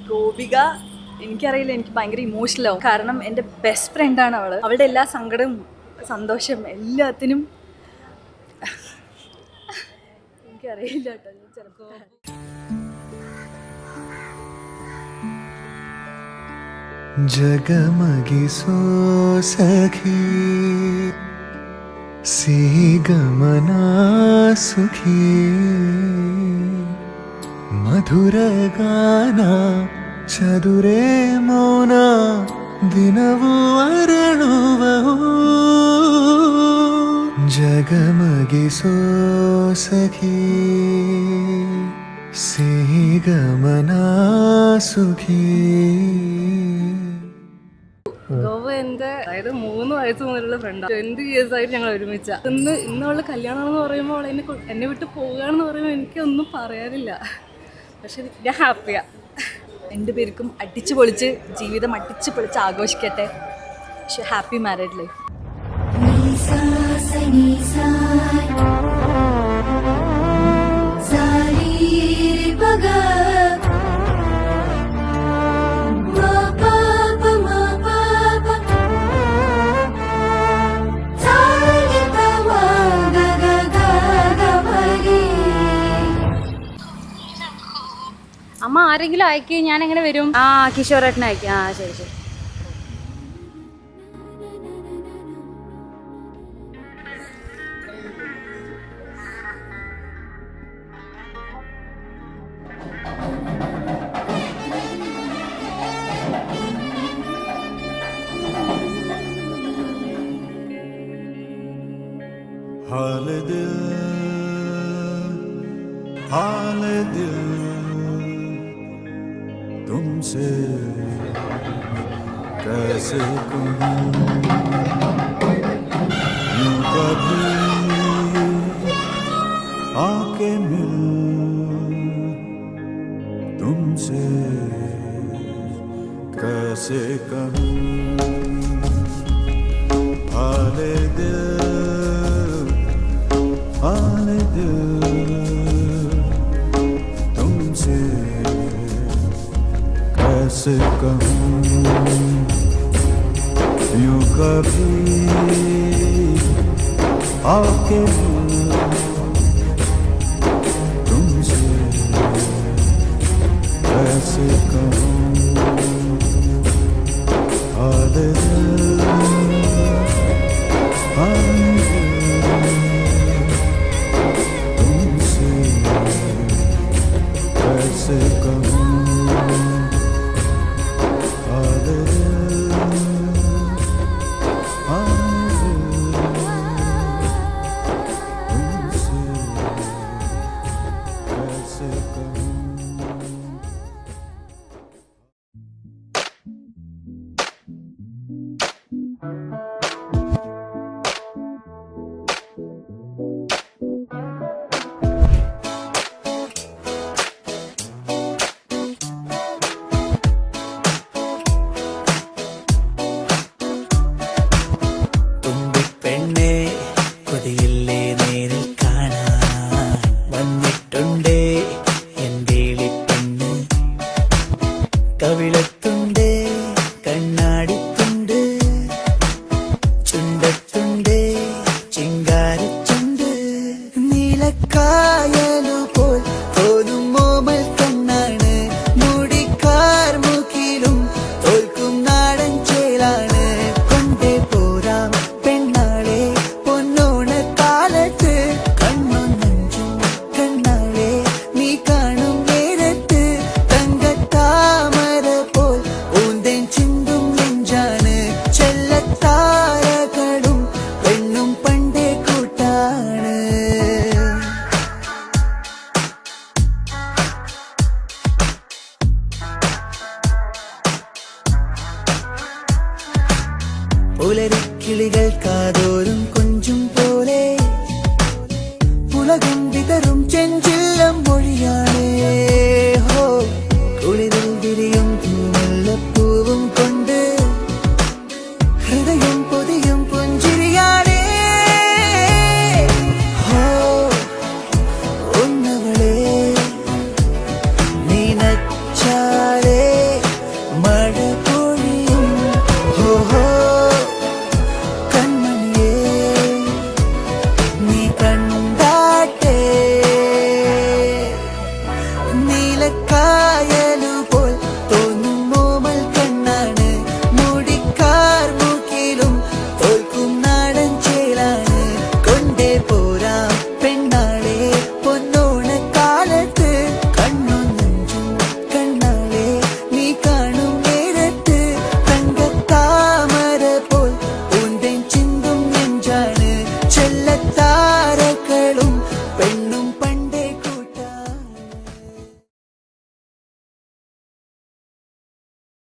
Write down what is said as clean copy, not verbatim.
ഗോപിക എനിക്കറിയില്ല, എനിക്ക് ഭയങ്കര ഇമോഷണൽ ആവും. കാരണം എൻ്റെ ബെസ്റ്റ് ഫ്രണ്ടാണ് അവൾ. അവളുടെ എല്ലാ സങ്കടവും സന്തോഷം എല്ലാത്തിനും എനിക്കറിയില്ല കേട്ടോ. ഞാൻ ചിലപ്പോൾ जगमगिसो सखी सीगमना सुखी मधुरगाना चदुरे मौना दिनवु अरಳುವವು जगमगिसो सखी सीगमना सुखी. ഗോവ എൻ്റെ അതായത് 3 വയസ്സ് മുതലുള്ള ഫ്രണ്ടാണ്. 20 years ആയിട്ട് ഞങ്ങൾ ഒരുമിച്ച. ഇന്നുള്ള കല്യാണമെന്ന് പറയുമ്പോൾ അവൾ എന്നെ വിട്ട് പോവുകയാണെന്ന് പറയുമ്പോൾ എനിക്കൊന്നും പറയാനില്ല. പക്ഷെ ഞാൻ ഹാപ്പിയാണ്. രണ്ടുപേർക്കും അടിച്ചു പൊളിച്ച് ജീവിതം അടിച്ചു പൊളിച്ച് ആഘോഷിക്കട്ടെ. Happy married life. അമ്മ ആരെങ്കിലും അയക്ക്, ഞാൻ എങ്ങനെ വരും? കിഷോറേട്ടനെ അയക്കും. ശരി ശരി. हाल दिल तुमसे कैसे कहूँ, यूं कभी आके मिल तुमसे कैसे कहूँ. हाल दिल तुमसे कैसे कहूँ, यूं कभी आके तुमसे कैसे कहूँ. हाल कैसे कहूँ. പുലരിക്കിളികൾ കാതോ